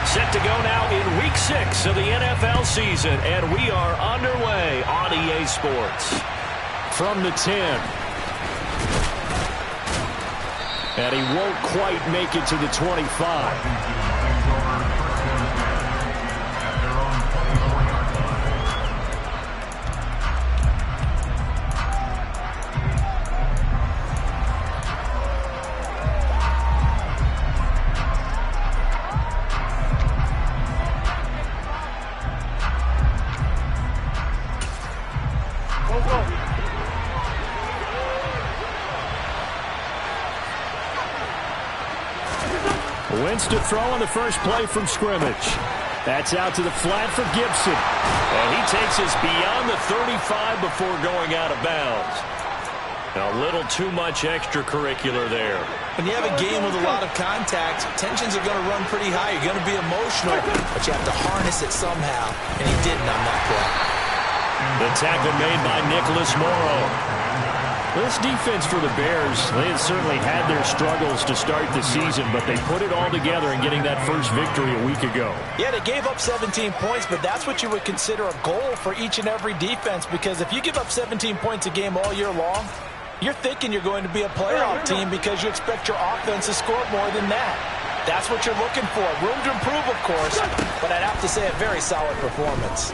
Set to go now in Week 6 of the NFL season, and we are underway on EA Sports. From the 10. And he won't quite make it to the 25. Wins to throw on the first play from scrimmage. That's out to the flat for Gibson. And he takes us beyond the 35 before going out of bounds. A little too much extracurricular there. When you have a game with a lot of contact, tensions are going to run pretty high. You're going to be emotional, but you have to harness it somehow. And he didn't on that play. The tackle made by Nicholas Morrow. This defense for the Bears, they had certainly had their struggles to start the season, but they put it all together in getting that first victory a week ago. Yeah, they gave up 17 points, but that's what you would consider a goal for each and every defense, because if you give up 17 points a game all year long, you're thinking you're going to be a playoff team because you expect your offense to score more than that. That's what you're looking for. Room to improve, of course, but I'd have to say a very solid performance.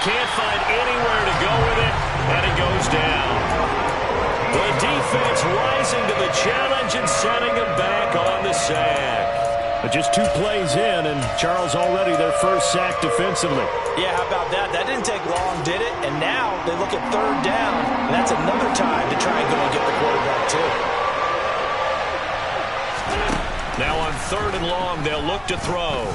Can't find anywhere to go with it, and it goes down. The defense rising to the challenge and setting him back on the sack. But just 2 plays in, and Charles already their first sack defensively. Yeah, how about that? That didn't take long, did it? And now they look at 3rd down, and that's another time to try and go and get the quarterback, too. Now on 3rd and long, they'll look to throw.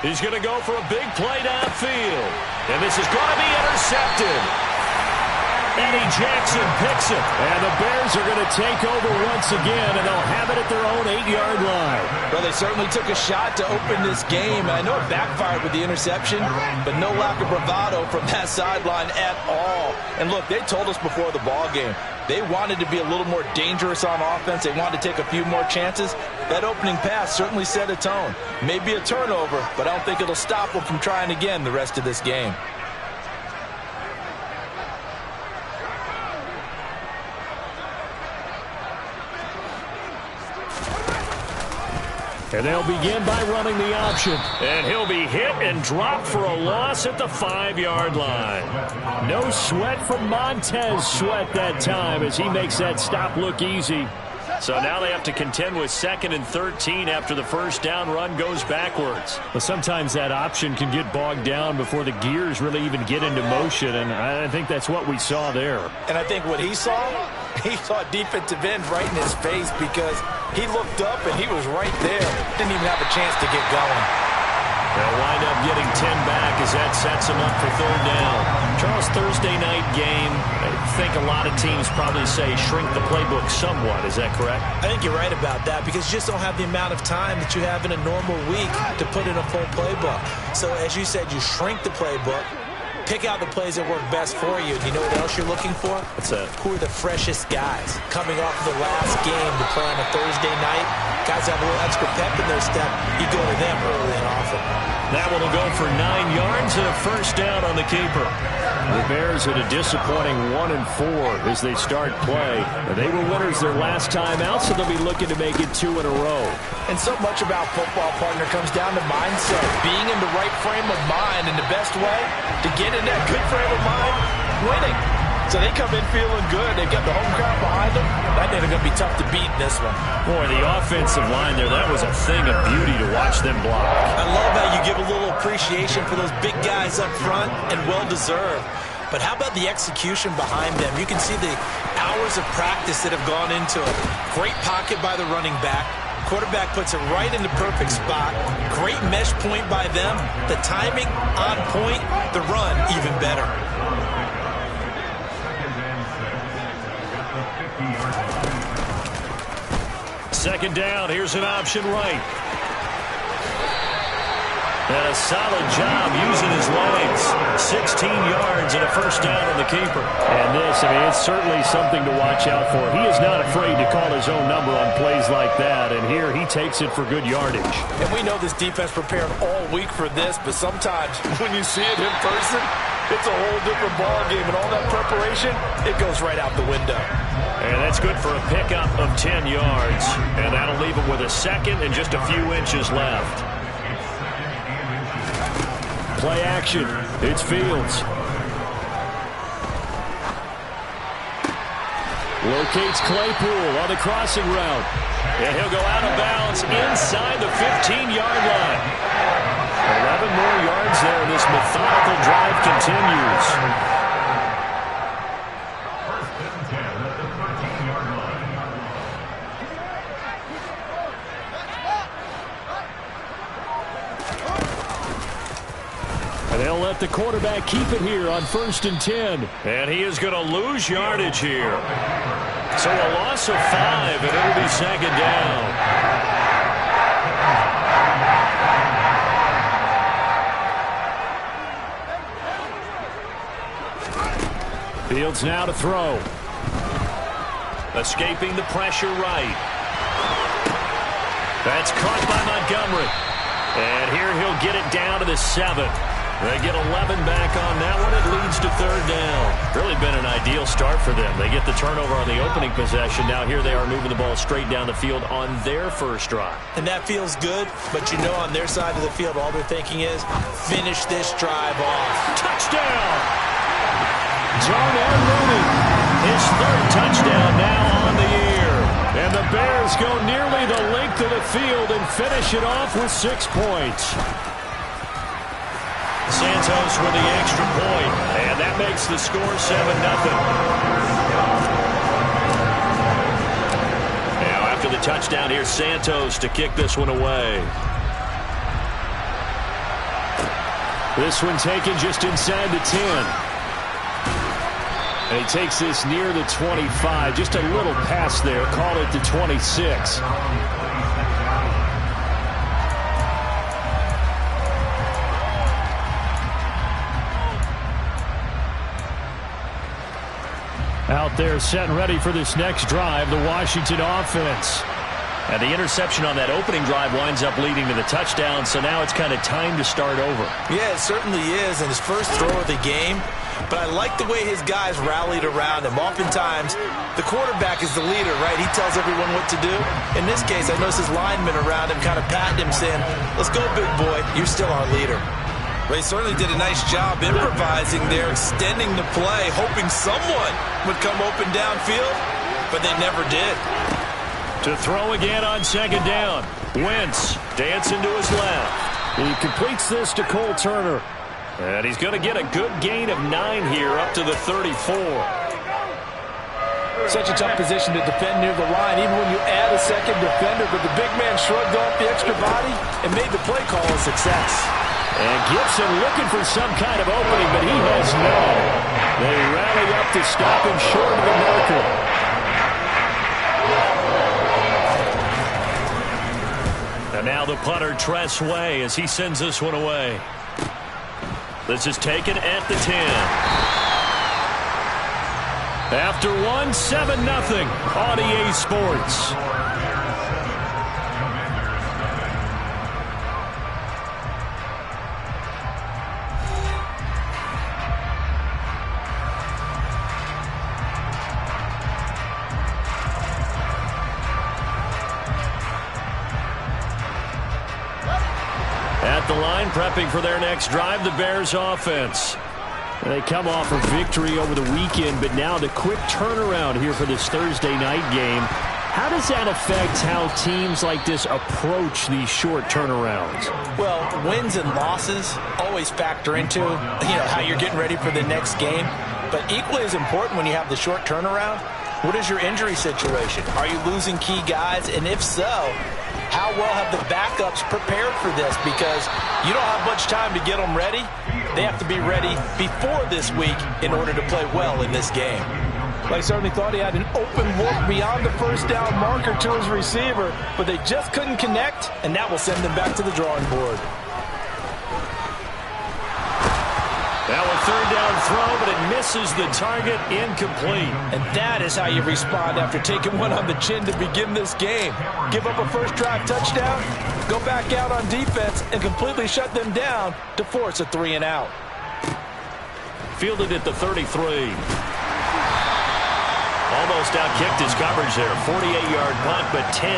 He's going to go for a big play downfield. And this is going to be intercepted. Eddie Jackson picks it. And the Bears are going to take over once again, and they'll have it at their own 8-yard line. Well, they certainly took a shot to open this game. I know it backfired with the interception, but no lack of bravado from that sideline at all. And look, they told us before the ball game, they wanted to be a little more dangerous on offense. They wanted to take a few more chances. That opening pass certainly set a tone. Maybe a turnover, but I don't think it'll stop them from trying again the rest of this game. And they'll begin by running the option. And he'll be hit and dropped for a loss at the 5-yard line. No sweat from Montez Sweat that time as he makes that stop look easy. So now they have to contend with 2nd and 13 after the first down run goes backwards. Well, sometimes that option can get bogged down before the gears really even get into motion, and I think that's what we saw there. And I think what he saw a defensive end right in his face because he looked up and he was right there. Didn't even have a chance to get going. They'll wind up getting 10 back as that sets them up for 3rd down. Charles, Thursday night game, I think a lot of teams probably say shrink the playbook somewhat. Is that correct? I think you're right about that because you just don't have the amount of time that you have in a normal week to put in a full playbook. So as you said, you shrink the playbook, pick out the plays that work best for you. And you know what else you're looking for? What's that? Who are the freshest guys coming off the last game to play on a Thursday night? Guys have a little extra pep in their step. You go to them early and often. That one will go for 9 yards and a first down on the keeper. The Bears at a disappointing 1-4 as they start play. They were winners their last time out, so they'll be looking to make it 2 in a row. And so much about football, partner, comes down to mindset. Being in the right frame of mind, and the best way to get in that good frame of mind, winning. So they come in feeling good. They've got the home crowd behind them. I think they're going to be tough to beat in this one. Boy, the offensive line there, that was a thing of beauty to watch them block. I love how you give a little appreciation for those big guys up front, and well-deserved. But how about the execution behind them? You can see the hours of practice that have gone into it. Great pocket by the running back. Quarterback puts it right in the perfect spot. Great mesh point by them. The timing on point. The run even better. Second down, here's an option right. And a solid job using his legs. 16 yards and a first down on the keeper. And this, I mean, it's certainly something to watch out for. He is not afraid to call his his own number on plays like that, and here he takes it for good yardage. And we know this defense prepared all week for this, but sometimes when you see it in person, it's a whole different ball game, and all that preparation, it goes right out the window. And that's good for a pickup of 10 yards, and that'll leave him with a second and just a few inches left. Play action. It's Fields. Locates Claypool on the crossing route. And he'll go out of bounds inside the 15-yard line. 11 more yards there, and this methodical drive continues. And they'll let the quarterback keep it here on 1st and 10. And he is going to lose yardage here. So a loss of 5, and it'll be 2nd down. Fields now to throw. Escaping the pressure right. That's caught by Montgomery. And here he'll get it down to the 7. They get 11 back on that one. It leads to 3rd down. Really been an ideal start for them. They get the turnover on the opening possession. Now here they are moving the ball straight down the field on their first drive. And that feels good, but you know on their side of the field, all they're thinking is, finish this drive off. Touchdown! Darnell Mooney, his 3rd touchdown now on the year. And the Bears go nearly the length of the field and finish it off with 6 points. Santos with the extra point, and that makes the score 7-0. Now after the touchdown, here's Santos to kick this one away. This one taken just inside the 10. And he takes this near the 25. Just a little pass there. Call it the 26. Out there set and ready for this next drive, the Washington offense. And the interception on that opening drive winds up leading to the touchdown, so now it's kind of time to start over. Yeah, it certainly is, and his first throw of the game. But I like the way his guys rallied around him. Oftentimes, the quarterback is the leader, right? He tells everyone what to do. In this case, I noticed his linemen around him kind of patting him, saying, let's go, big boy. You're still our leader. Well, he certainly did a nice job improvising there, extending the play, hoping someone would come open downfield, but they never did. To throw again on 2nd down. Wentz dancing to his left. He completes this to Cole Turner. And he's going to get a good gain of 9 here up to the 34. Such a tough position to defend near the line, even when you add a second defender, but the big man shrugged off the extra body and made the play call a success. And Gibson looking for some kind of opening, but he has none. They rally up to stop him short of the marker. And now the punter, Tress Way, as he sends this one away. This is taken at the 10. After one, 7-0 on EA Sports. At the line, prepping for their next drive, the Bears offense. They come off a victory over the weekend, but now the quick turnaround here for this Thursday night game. How does that affect how teams like this approach these short turnarounds? Well, wins and losses always factor into, how you're getting ready for the next game. But equally as important when you have the short turnaround, what is your injury situation? Are you losing key guys? And if so, how well have the backups prepared for this? Because you don't have much time to get them ready. They have to be ready before this week in order to play well in this game. Well, I certainly thought he had an open look beyond the first down marker to his receiver, but they just couldn't connect, and that will send them back to the drawing board. Now a third down throw, but it misses the target, incomplete. And that is how you respond after taking one on the chin to begin this game. Give up a first drive touchdown, go back out on defense, and completely shut them down to force a 3 and out. Fielded at the 33. Almost outkicked his coverage there. 48-yard punt, but 10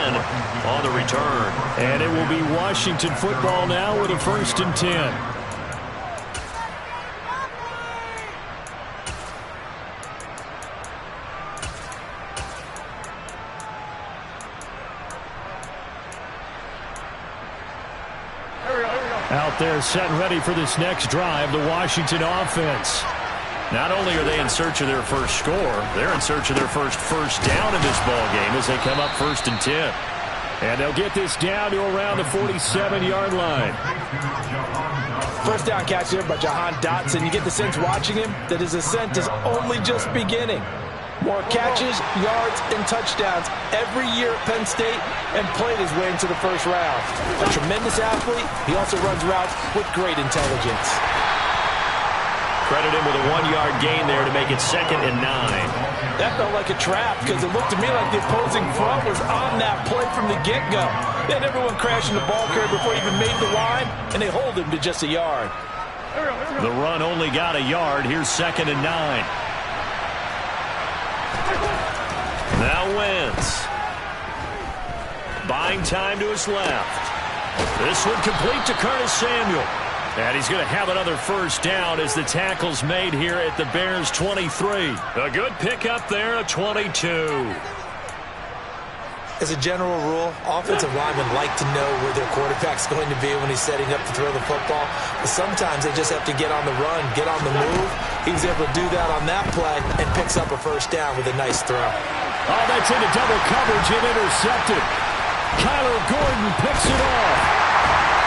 on the return. And it will be Washington football now with a 1st and 10. Out there set and ready for this next drive, the Washington offense. Not only are they in search of their first score, they're in search of their first down in this ball game as they come up 1st and 10. And they'll get this down to around the 47-yard line. First down catch there by Jahan Dotson. You get the sense watching him that his ascent is only just beginning. More catches, yards, and touchdowns every year at Penn State, and played his way into the first round. A tremendous athlete, he also runs routes with great intelligence. Credit him with a 1-yard gain there to make it 2nd and 9. That felt like a trap because it looked to me like the opposing front was on that play from the get-go. They had everyone crashing the ball carrier before he even made the line, and they hold him to just a yard. The run only got a yard. Here's 2nd and 9. Now Wentz. Buying time to his left. This one complete to Curtis Samuel. And he's going to have another first down as the tackle's made here at the Bears' 23. A good pickup there, a 22. As a general rule, offensive linemen like to know where their quarterback's going to be when he's setting up to throw the football. But sometimes they just have to get on the run, get on the move. He was able to do that on that play and picks up a first down with a nice throw. Oh, that's into double coverage and intercepted. Kyler Gordon picks it off.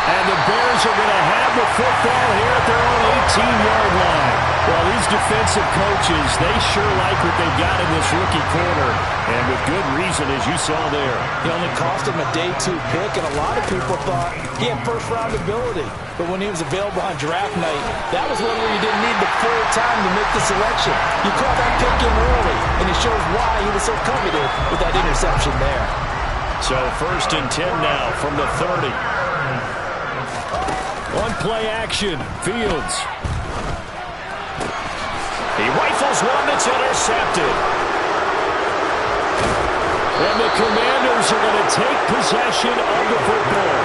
And the Bears are going to have the football here at their own 18-yard line. Well, these defensive coaches, they sure like what they've got in this rookie corner. And with good reason, as you saw there. He only cost him a day 2 pick, and a lot of people thought he had first-round ability. But when he was available on draft night, that was one where you didn't need the full time to make the selection. You caught that pick in early, and it shows why he was so coveted with that interception there. So 1st and 10 now from the 30. One play action. Fields. He rifles one that's intercepted. And the Commanders are going to take possession of the football.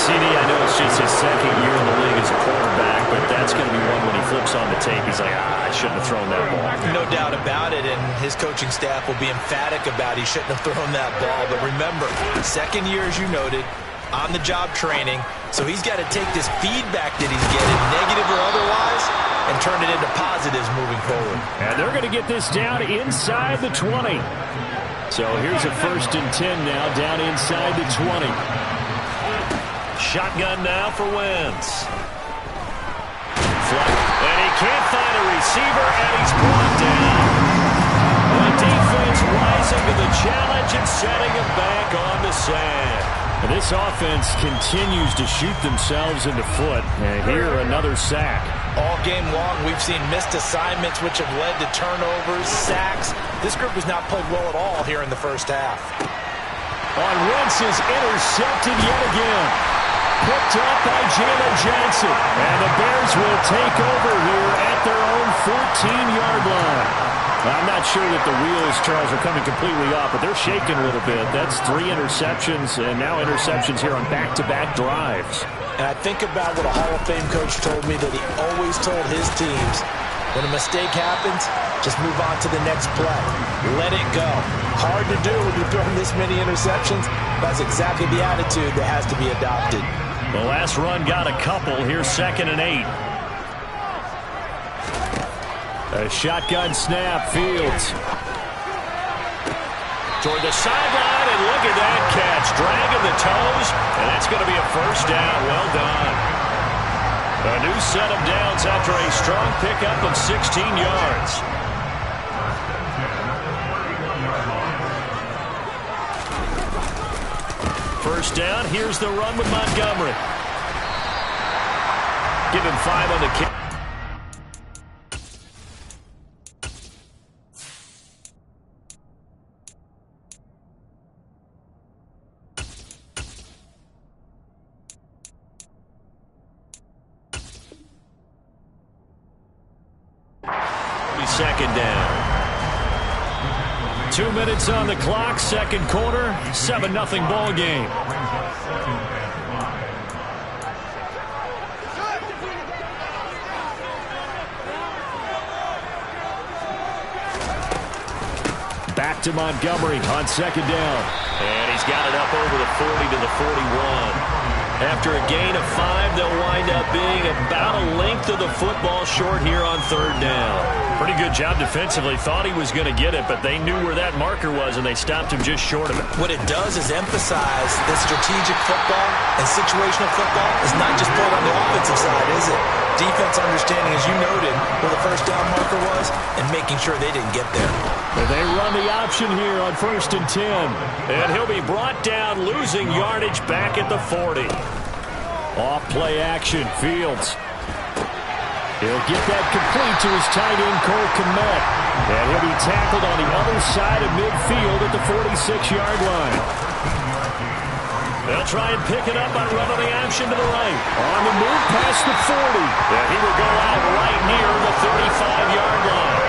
CD, I know it's just his 2nd year in the league as a quarterback, but that's going to be one when he flips on the tape. He's like, I shouldn't have thrown that ball. No doubt about it, and his coaching staff will be emphatic about he shouldn't have thrown that ball. But remember, 2nd year, as you noted, on-the-job training, so he's got to take this feedback that he's getting, negative or otherwise, and turn it into positives moving forward. And they're going to get this down inside the 20. So here's a 1st and 10 now, down inside the 20. Shotgun now for Wentz. And he can't find a receiver, and he's brought down. The defense rising to the challenge and setting him back on the sack. And this offense continues to shoot themselves in the foot. And here, another sack. All game long, we've seen missed assignments, which have led to turnovers, sacks. This group has not played well at all here in the first half. On Wentz is intercepted yet again. Picked up by Jalen Johnson. And the Bears will take over here at their own 14-yard line. I'm not sure that the wheels, Charles, are coming completely off, but they're shaking a little bit. That's 3 interceptions, and now interceptions here on back-to-back drives. And I think about what a Hall of Fame coach told me that he always told his teams, when a mistake happens, just move on to the next play. Let it go. Hard to do when you're throwing this many interceptions. That's exactly the attitude that has to be adopted. The last run got a couple. Here's 2nd and 8. A shotgun snap. Fields. Toward the sideline, and look at that catch. Dragging the toes, and that's going to be a first down. Well done. A new set of downs after a strong pickup of 16 yards. First down. Here's the run with Montgomery. Give him 5 on the kick. second down. 2 minutes on the clock, second quarter, 7-0 ball game. Back to Montgomery on second down. And he's got it up over the 40 to the 41. After a gain of 5, they'll wind up being about a length of the football short here on third down. Pretty good job defensively. Thought he was going to get it, but they knew where that marker was, and they stopped him just short of it. What it does is emphasize that strategic football and situational football is not just played on the offensive side, is it? Defense understanding, as you noted, where the first down marker was and making sure they didn't get there. And they run the option here on 1st and 10. And he'll be brought down, losing yardage back at the 40. Off play action, Fields. He'll get that complete to his tight end, Cole Kmet. And he'll be tackled on the other side of midfield at the 46-yard line. They'll try and pick it up by running the option to the right. On the move past the 40. And he will go out right near the 35-yard line.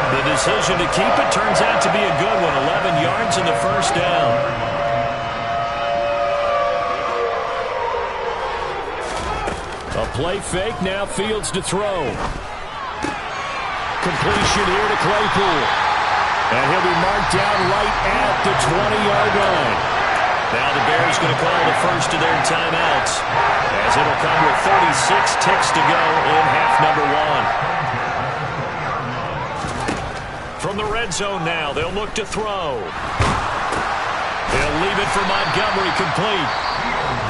The decision to keep it turns out to be a good one. 11 yards in the first down. A play fake, now Fields to throw. Completion here to Claypool. And he'll be marked down right at the 20-yard line. Now the Bears going to call the first of their timeouts, as it'll come with 36 ticks to go in half number 1. From the red zone now, they'll look to throw. They'll leave it for Montgomery, complete.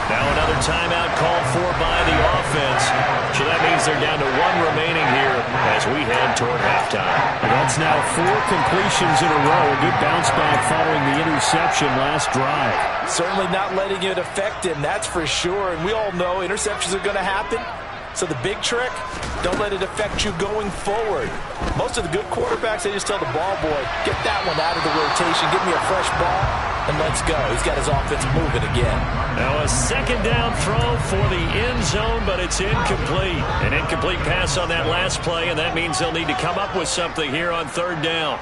Now another timeout called for by the offense. So that means they're down to 1 remaining here as we head toward halftime. That's now 4 completions in a row. A good bounce back following the interception last drive. Certainly not letting it affect him, that's for sure. And we all know interceptions are going to happen. So the big trick, don't let it affect you going forward. Most of the good quarterbacks, they just tell the ball boy, get that one out of the rotation, give me a fresh ball, and let's go. He's got his offense moving again. Now a second down throw for the end zone, but it's incomplete. An incomplete pass on that last play, and that means they'll need to come up with something here on third down.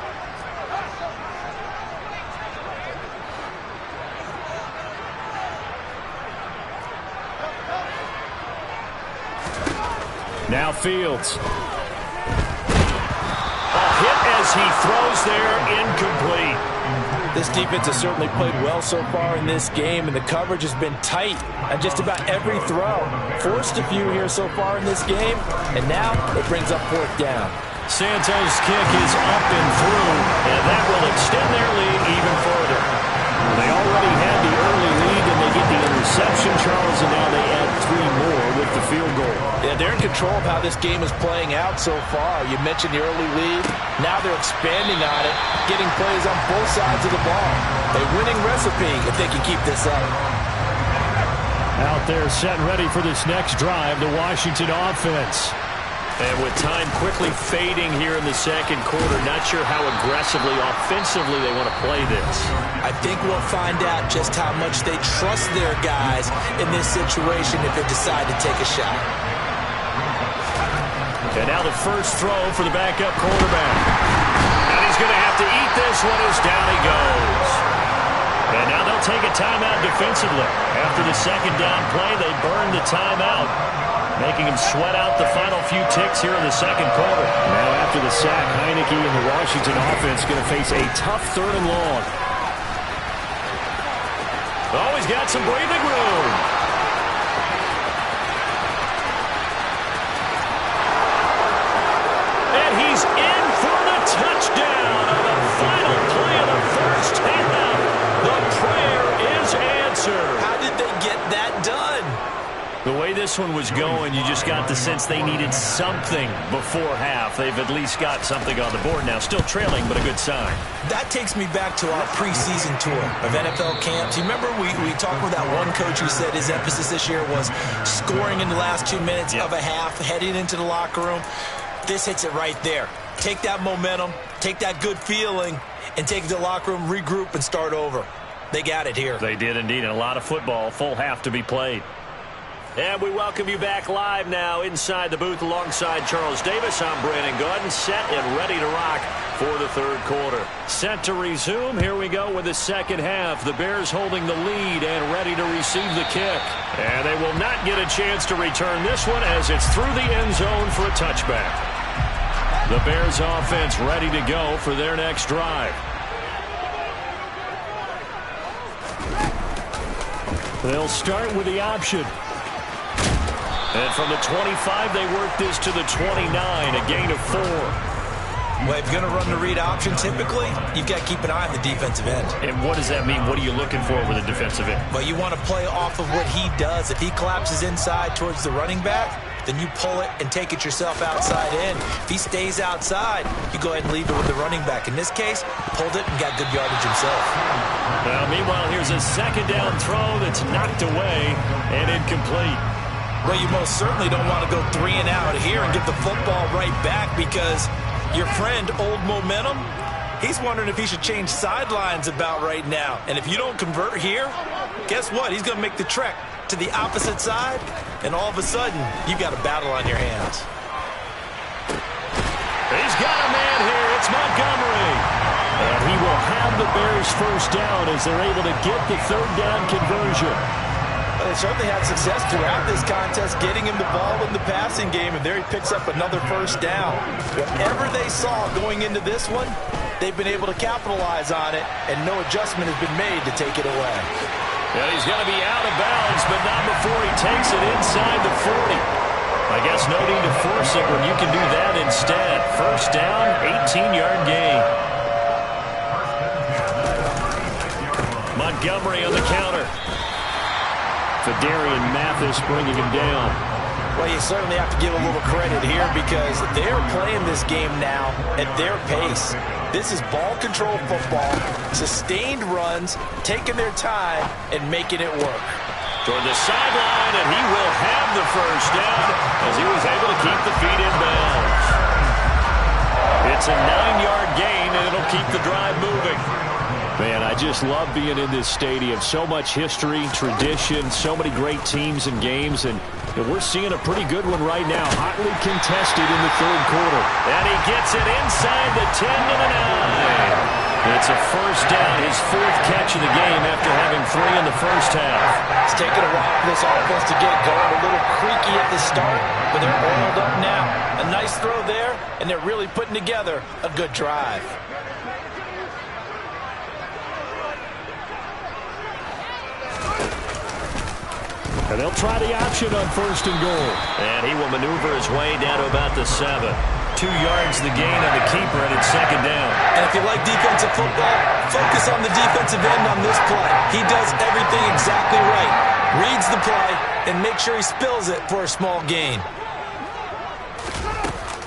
Now Fields. A hit as he throws there, incomplete. This defense has certainly played well so far in this game, and the coverage has been tight on just about every throw. Forced a few here so far in this game, and now it brings up 4th down. Santos' kick is up and through, and that will extend their lead even further. They already had the early lead, and they get the interception, Charles, and now they add 3 more with the field goal. Yeah, they're in control of how this game is playing out so far. You mentioned the early lead. Now they're expanding on it, getting plays on both sides of the ball. A winning recipe if they can keep this up. Out there set and ready for this next drive, the Washington offense. And with time quickly fading here in the second quarter, not sure how aggressively, offensively they want to play this. I think we'll find out just how much they trust their guys in this situation if they decide to take a shot. And now the first throw for the backup quarterback. And he's going to have to eat this one as down he goes. And now they'll take a timeout defensively. After the second down play, they burn the timeout, making him sweat out the final few ticks here in the second quarter. Now after the sack, Heineke and the Washington offense going to face a tough 3rd and long. Oh, he's got some breathing room. And he's in for the touchdown on the final play of the first half. The prayer is answered. How did they get that done? The way this one was going, you just got the sense they needed something before half. They've at least got something on the board now. Still trailing, but a good sign. That takes me back to our preseason tour of NFL camps. You remember we talked with that one coach who said his emphasis this year was scoring in the last 2 minutes of a half, heading into the locker room. This hits it right there. Take that momentum, take that good feeling, and take it to the locker room, regroup, and start over. They got it here. They did indeed, and a lot of football, full half to be played. And we welcome you back live now inside the booth alongside Charles Davis. I'm Brandon Gaudin, set and ready to rock for the third quarter. Set to resume. Here we go with the second half. The Bears holding the lead and ready to receive the kick. And they will not get a chance to return this one as it's through the end zone for a touchback. The Bears offense ready to go for their next drive. They'll start with the option. And from the 25, they work this to the 29, a gain of 4. Well, if you're going to run the read option, typically, you've got to keep an eye on the defensive end. And what does that mean? What are you looking for with a defensive end? Well, you want to play off of what he does. If he collapses inside towards the running back, then you pull it and take it yourself outside in. If he stays outside, you go ahead and leave it with the running back. In this case, he pulled it and got good yardage himself. Well, meanwhile, here's a second down throw that's knocked away and incomplete. Well, you most certainly don't want to go 3 and out here and get the football right back because your friend, Old Momentum, he's wondering if he should change sidelines about right now. And if you don't convert here, guess what? He's going to make the trek to the opposite side, and all of a sudden, you've got a battle on your hands. He's got a man here. It's Montgomery. And he will have the Bears first down as they're able to get the third down conversion. They certainly had success throughout this contest, getting him the ball in the passing game, and there he picks up another first down. Whatever they saw going into this one, they've been able to capitalize on it, and no adjustment has been made to take it away. And he's going to be out of bounds, but not before he takes it inside the 40. I guess no need to force it when you can do that instead. First down, 18-yard gain. Montgomery on the counter. Fedarian Mathis bringing him down. Well, you certainly have to give a little credit here because they're playing this game now at their pace. This is ball control football, sustained runs, taking their time, and making it work. Toward the sideline, and he will have the first down as he was able to keep the feet in bounds. It's a 9-yard gain, and it'll keep the drive moving. Man, I just love being in this stadium. So much history, tradition, so many great teams and games, and we're seeing a pretty good one right now. Hotly contested in the third quarter. And he gets it inside the 10 to the 9. It's a first down, his 4th catch of the game after having 3 in the first half. It's taken a while for this offense to get going. A little creaky at the start, but they're oiled up now. A nice throw there, and they're really putting together a good drive. And they'll try the option on 1st and goal. And he will maneuver his way down to about the 7. 2 yards the gain on the keeper, and it's 2nd down. And if you like defensive football, focus on the defensive end on this play. He does everything exactly right. Reads the play and makes sure he spills it for a small gain.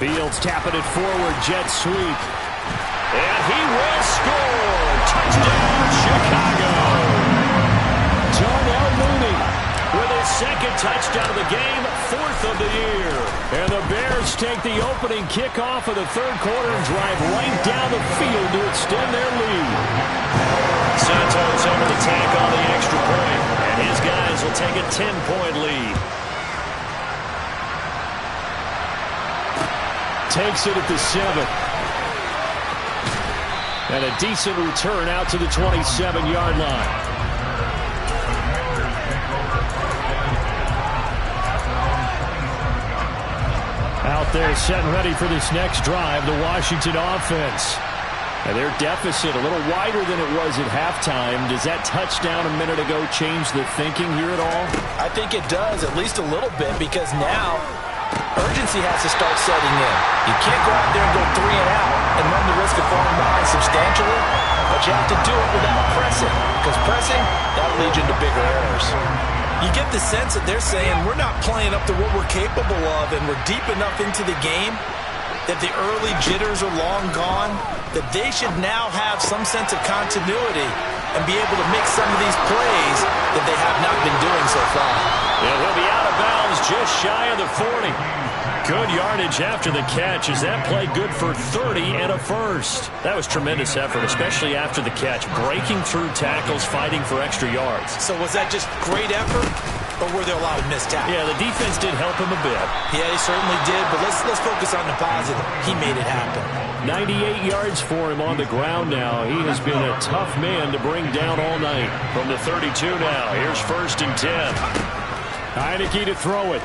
Fields tapping it forward, jet sweep. And he will score. Touchdown, Chicago. Darnell Mooney with his 2nd touchdown of the game, 4th of the year. And the Bears take the opening kickoff of the third quarter and drive right down the field to extend their lead. Santos over the tack on the extra point, and his guys will take a 10-point lead. Takes it at the 7. And a decent return out to the 27-yard line. Out there set and ready for this next drive, the Washington offense. And their deficit a little wider than it was at halftime. Does that touchdown a minute ago change the thinking here at all? I think it does, at least a little bit, because now urgency has to start setting in. You can't go out there and go 3 and out and run the risk of falling behind substantially, but you have to do it without pressing, because pressing, that'll lead you into bigger errors. You get the sense that they're saying we're not playing up to what we're capable of, and we're deep enough into the game that the early jitters are long gone, that they should now have some sense of continuity and be able to make some of these plays that they have not been doing so far. And he'll be out of bounds just shy of the 40. Good yardage after the catch as that play good for 30 and a first. That was tremendous effort, especially after the catch. Breaking through tackles, fighting for extra yards. So was that just great effort? or were there a lot of missed tackles? Yeah, the defense did help him a bit. Yeah, he certainly did, but let's focus on the positive. He made it happen. 98 yards for him on the ground now. He has been a tough man to bring down all night. From the 32 now, here's 1st and 10. Heineke to throw it.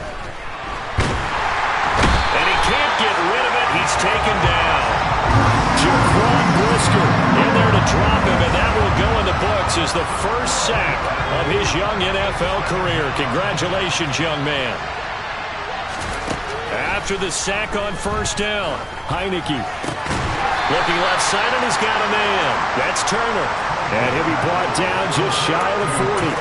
And he can't get rid of it. He's taken down. Jaquan Brisker in there to drop him, and that will go in the books as the first sack of his young NFL career. Congratulations, young man. After the sack on 1st down, Heineke looking left side, and he's got a man. That's Turner. And he'll be brought down just shy of the 40.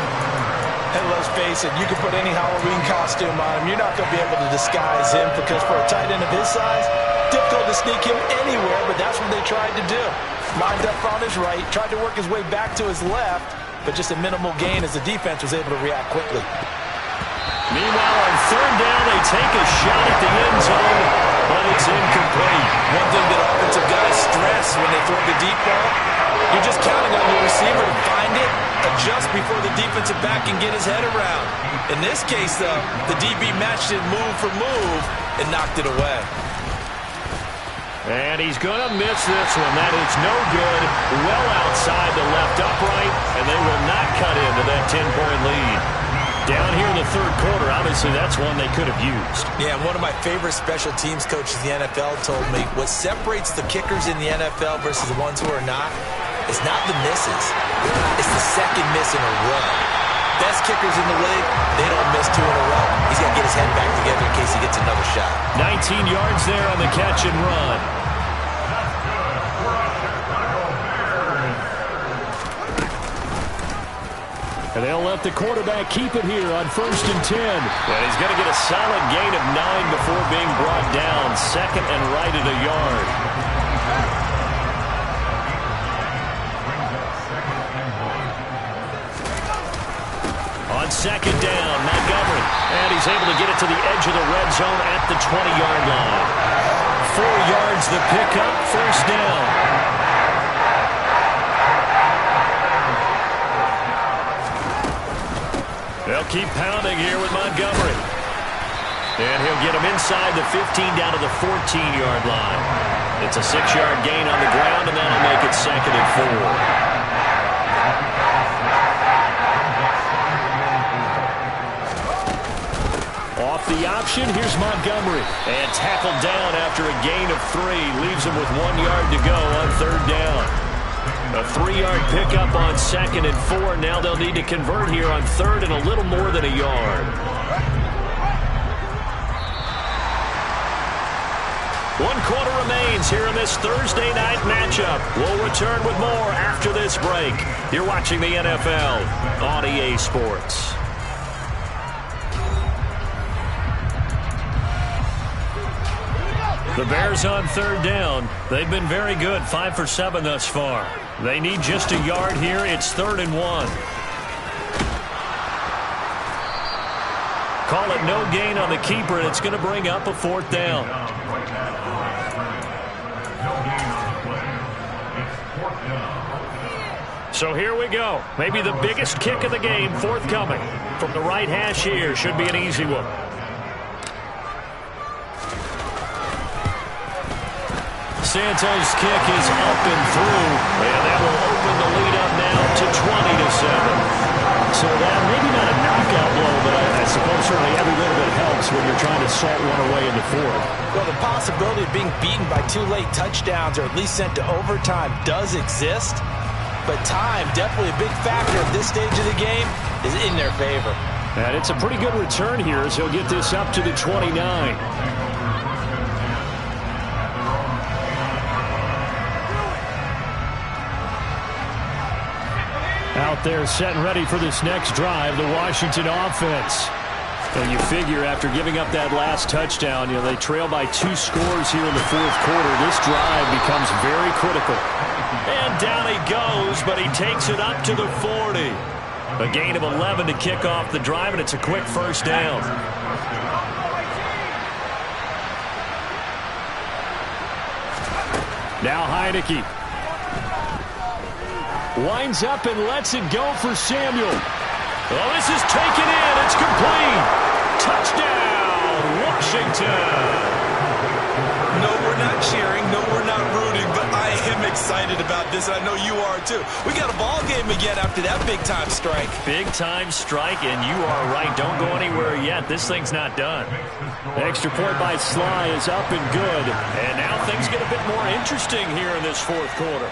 And let's face it, you can put any Halloween costume on him. You're not going to be able to disguise him because for a tight end of his size, difficult to sneak him anywhere, but that's what they tried to do. Lined up on his right, tried to work his way back to his left, but just a minimal gain as the defense was able to react quickly. Meanwhile, on 3rd down, they take a shot at the end zone, but it's incomplete. One thing that offensive guys stress when they throw the deep ball, you're just counting on your receiver to find it, adjust before the defensive back can get his head around. In this case, though, the DB matched it move for move and knocked it away. And he's going to miss this one. That is no good. Well outside the left upright, and they will not cut into that 10-point lead. Down here in the 3rd quarter, obviously that's one they could have used. Yeah, one of my favorite special teams coaches in the NFL told me what separates the kickers in the NFL versus the ones who are not is not the misses. It's the second miss in a row. Best kickers in the league, they don't miss 2 in a row. He's got to get his head back together in case he gets another shot. 19 yards there on the catch and run. And they'll let the quarterback keep it here on 1st and 10. And he's going to get a solid gain of 9 before being brought down. 2nd and right at a yard. On 2nd down, Montgomery. And he's able to get it to the edge of the red zone at the 20-yard line. 4 yards the pickup, 1st down. They'll keep pounding here with Montgomery. And he'll get him inside the 15 down to the 14-yard line. It's a 6-yard gain on the ground, and that'll make it 2nd and 4. Off the option, here's Montgomery. And tackled down after a gain of 3. Leaves him with 1 yard to go on 3rd down. A 3-yard pickup on 2nd and 4. Now they'll need to convert here on 3rd and a little more than a yard. 1 quarter remains here in this Thursday night matchup. We'll return with more after this break. You're watching the NFL on EA Sports. The Bears on 3rd down. They've been very good, 5 for 7 thus far. They need just a yard here. It's 3rd and 1. Call it no gain on the keeper, and it's going to bring up a 4th down. So here we go. Maybe the biggest kick of the game forthcoming. From the right hash here, should be an easy one. Santos' kick is up and through, and that will open the lead up now to 20-7. So that maybe not a knockout blow, but I suppose certainly every little bit helps when you're trying to salt one away in the 4th. Well, the possibility of being beaten by 2 late touchdowns or at least sent to overtime does exist, but time, definitely a big factor at this stage of the game, is in their favor. And it's a pretty good return here as he'll get this up to the 29. Out there set and ready for this next drive, the Washington offense. And you figure after giving up that last touchdown, they trail by 2 scores here in the 4th quarter. This drive becomes very critical. And down he goes, but he takes it up to the 40. A gain of 11 to kick off the drive, and it's a quick 1st down. Now Heineke. Winds up and lets it go for Samuel. Oh, this is taken in. It's complete. Touchdown, Washington. No, we're not cheering. No, we're not rooting, but I am excited about this. I know you are, too. We got a ball game again after that big-time strike. Big-time strike, and you are right. Don't go anywhere yet. This thing's not done. Extra point by Sly is up and good. And now things get a bit more interesting here in this fourth quarter.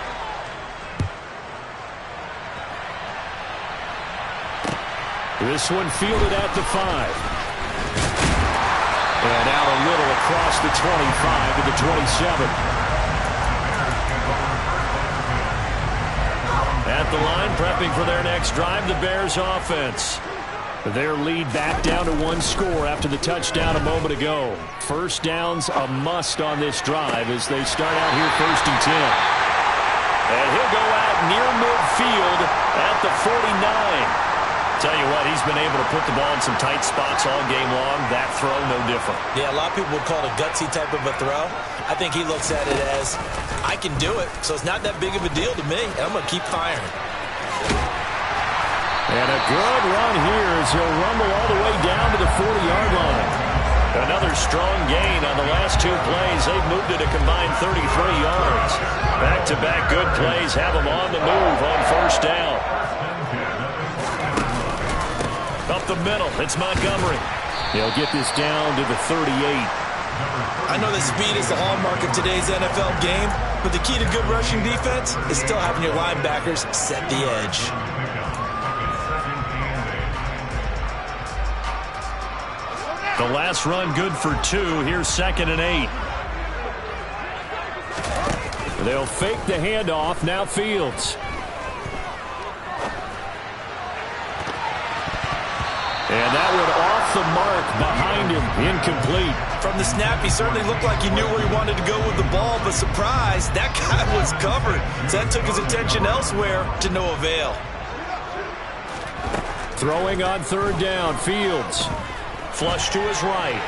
This one fielded at the 5. And out a little across the 25 to the 27. At the line, prepping for their next drive, the Bears offense. Their lead back down to 1 score after the touchdown a moment ago. First down's a must on this drive as they start out here 1st and 10. And he'll go out near midfield at the 49. Tell you what, he's been able to put the ball in some tight spots all game long. That throw, no different. Yeah, a lot of people would call it a gutsy type of a throw. I think he looks at it as, I can do it, so it's not that big of a deal to me, and I'm going to keep firing. And a good run here as he'll rumble all the way down to the 40-yard line. Another strong gain on the last 2 plays. They've moved it a combined 33 yards. Back-to-back good plays have them on the move on 1st down. Up the middle, it's Montgomery. He'll get this down to the 38. I know that speed is the hallmark of today's NFL game, but the key to good rushing defense is still having your linebackers set the edge. The last run good for 2. Here's 2nd and 8. They'll fake the handoff. Now Fields. And that one off the mark behind him. Incomplete. From the snap, he certainly looked like he knew where he wanted to go with the ball, but surprise, that guy was covered. So that took his attention elsewhere to no avail. Throwing on 3rd down, Fields. Flush to his right.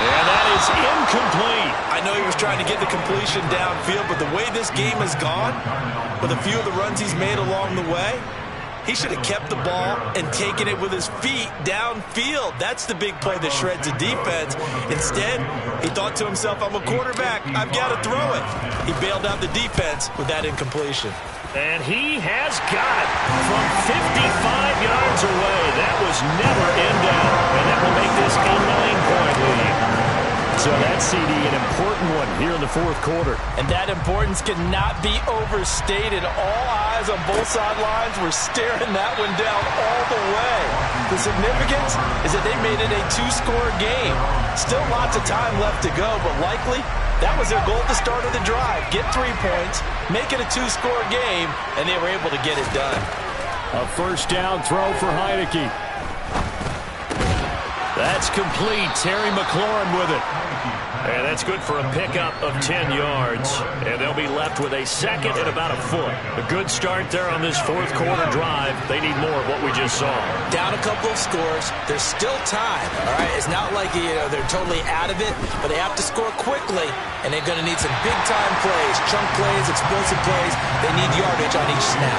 And that is incomplete. I know he was trying to get the completion downfield, but the way this game has gone, with a few of the runs he's made along the way, he should have kept the ball and taken it with his feet downfield. That's the big play that shreds the defense. Instead, he thought to himself, I'm a quarterback. I've got to throw it. He bailed out the defense with that incompletion. And he has got it from 55 yards away. That was never in doubt. And that will make this a 9-point lead. So that CD, an important one here in the fourth quarter. And that importance cannot be overstated. All eyes on both sidelines were staring that one down all the way. The significance is that they made it a 2-score game. Still lots of time left to go, but likely that was their goal at the start of the drive. Get 3 points, make it a 2-score game, and they were able to get it done. A 1st down throw for Heineke. That's complete. Terry McLaurin with it. And that's good for a pickup of 10 yards. And they'll be left with a 2nd and about a foot. A good start there on this fourth quarter drive. They need more of what we just saw. Down a couple of scores. There's still time. All right, it's not like they're totally out of it, but they have to score quickly, and they're going to need some big-time plays, chunk plays, explosive plays. They need yardage on each snap.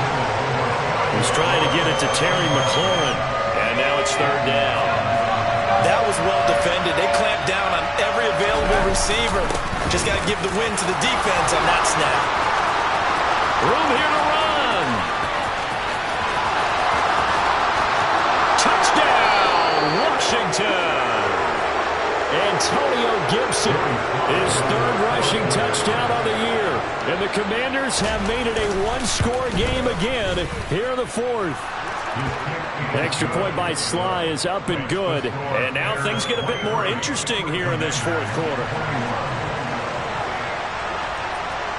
He's trying to get it to Terry McLaurin, and now it's 3rd down. That was well defended. They clamped down on every available receiver. Just got to give the win to the defense on that snap. Room here to run. Touchdown, Washington. Antonio Gibson, his 3rd rushing touchdown on the year. And the Commanders have made it a 1-score game again here in the 4th. Extra point by Sly is up and good. And now things get a bit more interesting here in this fourth quarter.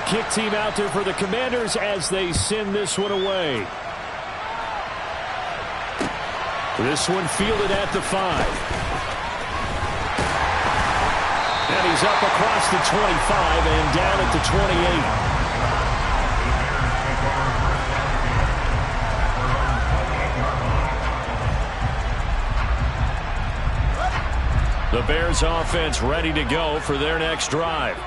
Kick team out there for the Commanders as they send this one away. This one fielded at the 5. And he's up across the 25 and down at the 28. The Bears offense ready to go for their next drive.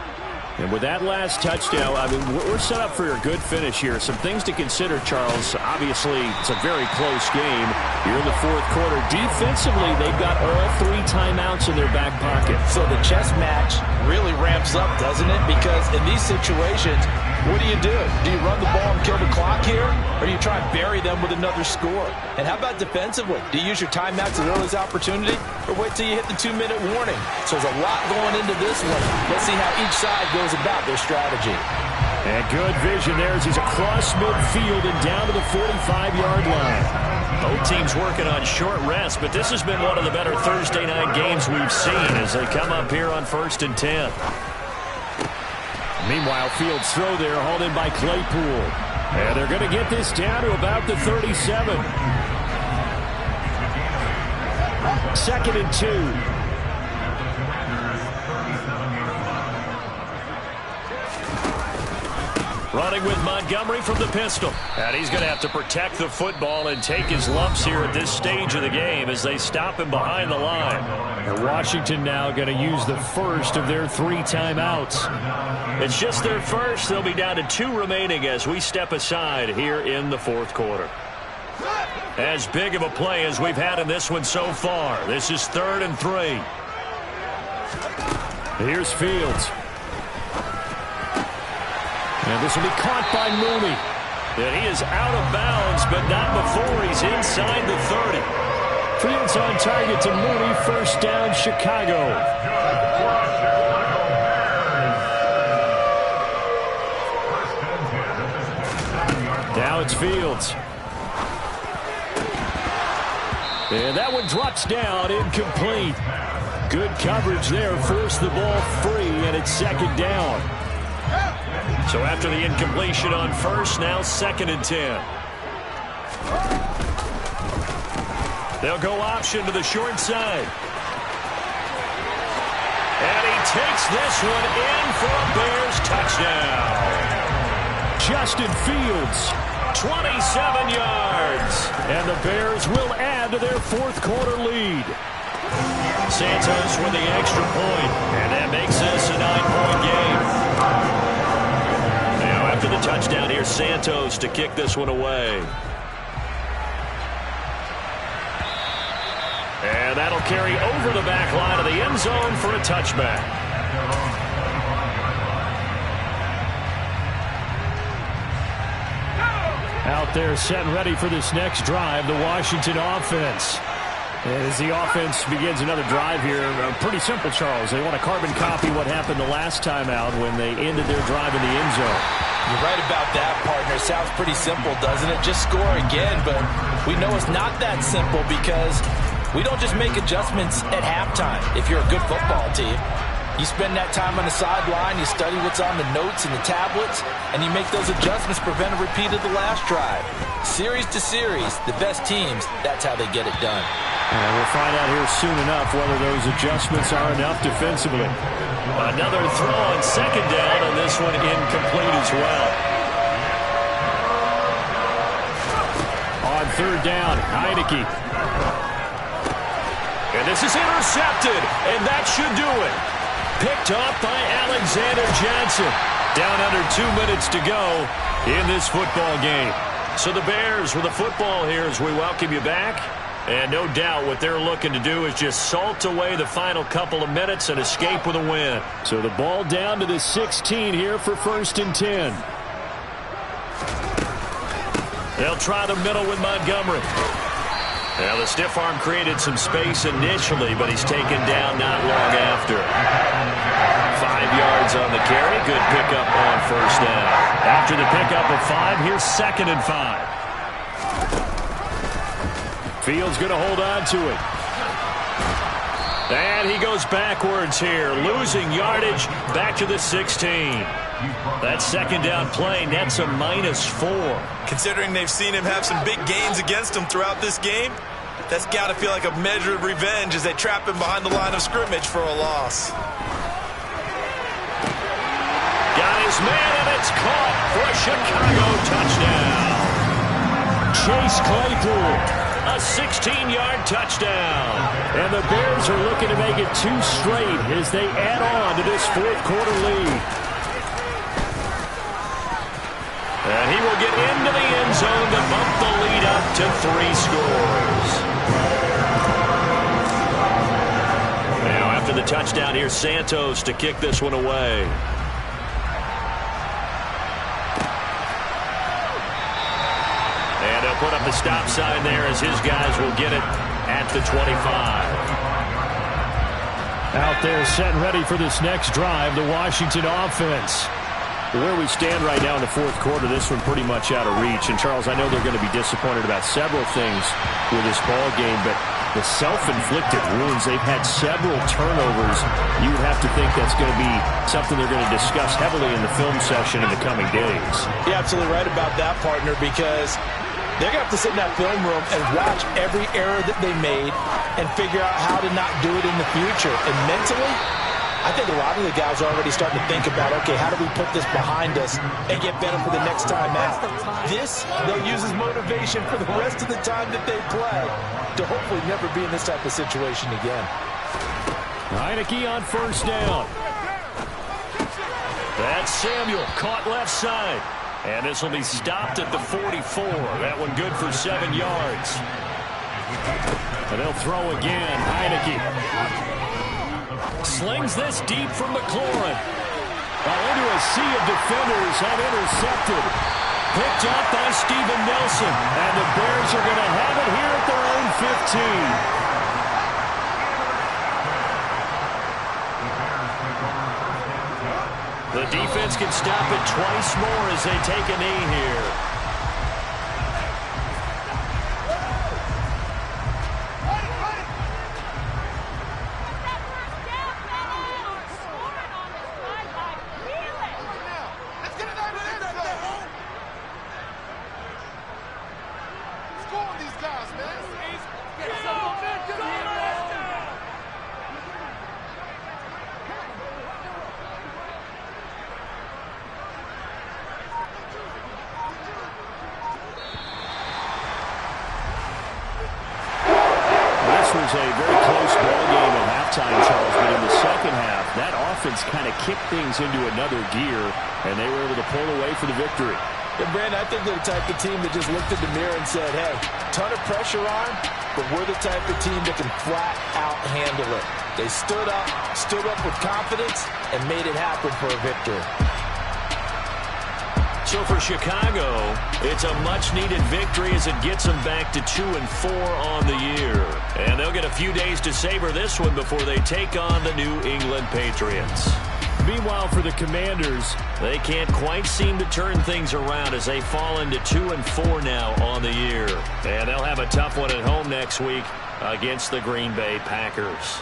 And with that last touchdown, I mean, we're set up for a good finish here. Some things to consider, Charles. Obviously, it's a very close game here in the fourth quarter. Defensively, they've got all 3 timeouts in their back pocket. So the chess match really ramps up, doesn't it? Because in these situations, what do? Do you run the ball and kill the clock here? Or do you try and bury them with another score? And how about defensively? Do you use your timeouts at earliest opportunity? Or wait till you hit the 2-minute warning? So there's a lot going into this one. Let's see how each side goes about their strategy. And good vision there as he's across midfield and down to the 45-yard line. Both teams working on short rest, but this has been one of the better Thursday night games we've seen as they come up here on 1st and 10. Meanwhile, Fields' throw there hauled in by Claypool. And they're going to get this down to about the 37. 2nd and 2. Running with Montgomery from the pistol. And he's going to have to protect the football and take his lumps here at this stage of the game as they stop him behind the line. And Washington now going to use the first of their 3 timeouts. It's just their first. They'll be down to 2 remaining as we step aside here in the fourth quarter. As big of a play as we've had in this one so far. This is 3rd and 3. Here's Fields. And this will be caught by Mooney. And he is out of bounds, but not before he's inside the 30. Fields on target to Mooney. First down, Chicago. Now it's Fields. And that one drops down, incomplete. Good coverage there, forced the ball free, and it's 2nd down. So after the incompletion on first, now 2nd and 10. They'll go option to the short side. And he takes this one in for a Bears touchdown. Justin Fields. 27 yards. And the Bears will add to their fourth quarter lead. Santos with the extra point. And that makes this a 9-point game. After the touchdown, here's Santos to kick this one away. And that'll carry over the back line of the end zone for a touchback. Out there set and ready for this next drive, the Washington offense. As the offense begins another drive here, pretty simple, Charles. They want to carbon copy what happened the last time out when they ended their drive in the end zone. You're right about that, partner. Sounds pretty simple, doesn't it? Just score again, but we know it's not that simple because we don't just make adjustments at halftime if you're a good football team. You spend that time on the sideline, you study what's on the notes and the tablets, and you make those adjustments, prevent a repeat of the last drive. Series to series, the best teams, that's how they get it done. And we'll find out here soon enough whether those adjustments are enough defensively. Another throw on 2nd down, and this one incomplete as well. On 3rd down, Heineke. And this is intercepted, and that should do it. Picked off by Alexander Johnson. Down under 2 minutes to go in this football game. So the Bears with the football here as we welcome you back. And no doubt what they're looking to do is just salt away the final couple of minutes and escape with a win. So the ball down to the 16 here for 1st and 10. They'll try the middle with Montgomery. Now the stiff arm created some space initially, but he's taken down not long after. 5 yards on the carry. Good pickup on first down. After the pickup of 5, here's 2nd and 5. Fields going to hold on to it. And he goes backwards here, losing yardage back to the 16. That 2nd down play nets a -4. Considering they've seen him have some big gains against him throughout this game, that's got to feel like a measure of revenge as they trap him behind the line of scrimmage for a loss. Got his man, and it's caught for a Chicago touchdown. Chase Claypool. A 16-yard touchdown. And the Bears are looking to make it 2 straight as they add on to this fourth quarter lead. And he will get into the end zone to bump the lead up to 3 scores. Now, after the touchdown, here's Santos to kick this one away. And he'll put up the stop sign there as his guys will get it at the 25. Out there set and ready for this next drive, the Washington offense. Where we stand right now in the fourth quarter, this one pretty much out of reach. And, Charles, I know they're going to be disappointed about several things with this ball game, but the self-inflicted wounds, they've had several turnovers. You would have to think that's going to be something they're going to discuss heavily in the film session in the coming days. You're absolutely right about that, partner, because they're going to have to sit in that film room and watch every error that they made and figure out how to not do it in the future. And mentally, I think a lot of the guys are already starting to think about, okay, how do we put this behind us and get better for the next time out? This, they'll use as motivation for the rest of the time that they play to hopefully never be in this type of situation again. Heineke on first down. That's Samuel, caught left side. And this will be stopped at the 44. That one good for 7 yards. And they'll throw again. Heineke slings this deep from McLaurin. Into a sea of defenders and intercepted. Picked up by Steven Nelson. And the Bears are going to have it here at their own 15. The defense can stop it twice more as they take a knee here. A very close ball game at halftime, Charles, but in the second half, that offense kind of kicked things into another gear, and they were able to pull away for the victory. And, Brandon, I think they're the type of team that just looked in the mirror and said, hey, ton of pressure on, but we're the type of team that can flat out handle it. They stood up with confidence, and made it happen for a victory. So for Chicago, it's a much-needed victory as it gets them back to 2-4 on the year. And they'll get a few days to savor this one before they take on the New England Patriots. Meanwhile, for the Commanders, they can't quite seem to turn things around as they fall into 2-4 now on the year. And they'll have a tough one at home next week against the Green Bay Packers.